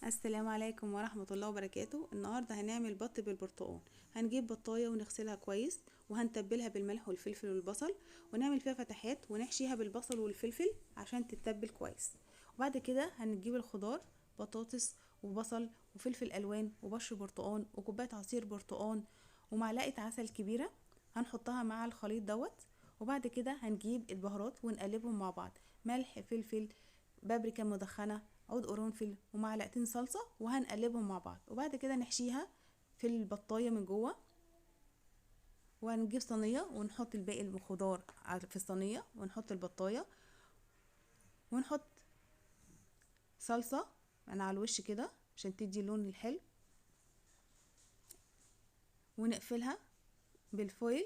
السلام عليكم ورحمة الله وبركاته. النهاردة هنعمل بط بالبرتقال. هنجيب بطاية ونغسلها كويس وهنتبلها بالملح والفلفل والبصل ونعمل فيها فتحات ونحشيها بالبصل والفلفل عشان تتبل كويس. وبعد كده هنجيب الخضار، بطاطس وبصل وفلفل الوان وبشر برتقان وكوباية عصير برتقان ومعلقة عسل كبيرة هنحطها مع الخليط دوت. وبعد كده هنجيب البهارات ونقلبهم مع بعض، ملح، فلفل، بابريكا مدخنة، عود قرنفل ومعلقتين صلصة، وهنقلبهم مع بعض. وبعد كده نحشيها في البطاية من جوه، وهنجيب صينية ونحط الباقي الخضار في الصينية ونحط البطاية ونحط صلصة من على الوش كده عشان تدي اللون الحلو، ونقفلها بالفويل،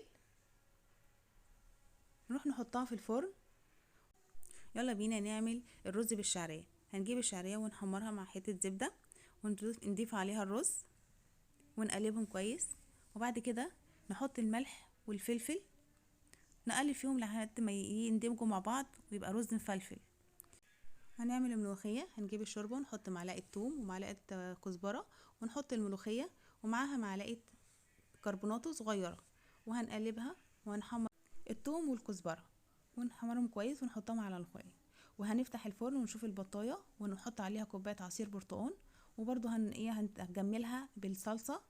نروح نحطها في الفرن. يلا بينا نعمل الرز بالشعرية. هنجيب الشعرية ونحمرها مع حتة زبدة ونضيف عليها الرز ونقلبهم كويس. وبعد كده نحط الملح والفلفل، نقلب فيهم لحد ما يندمجوا مع بعض ويبقى رز مفلفل. هنعمل الملوخية، هنجيب الشوربة ونحط معلقة توم ومعلقة كزبرة ونحط الملوخية ومعاها معلقة كربوناتو صغيرة، وهنقلبها وهنحمر التوم والكزبرة ونحمرهم كويس ونحطهم على الملوخية. وهنفتح الفرن ونشوف البطاية ونحط عليها كوباية عصير برتقان، وبرضو هنجملها بالصلصة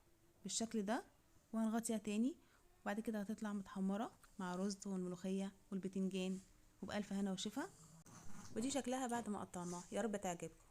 بالشكل ده وهنغطيها تاني. وبعد كده هتطلع متحمرة مع رز والملوخية والبتنجان، وبألف هنا وشفا. ودي شكلها بعد ما قطعناها، يا رب تعجبكم.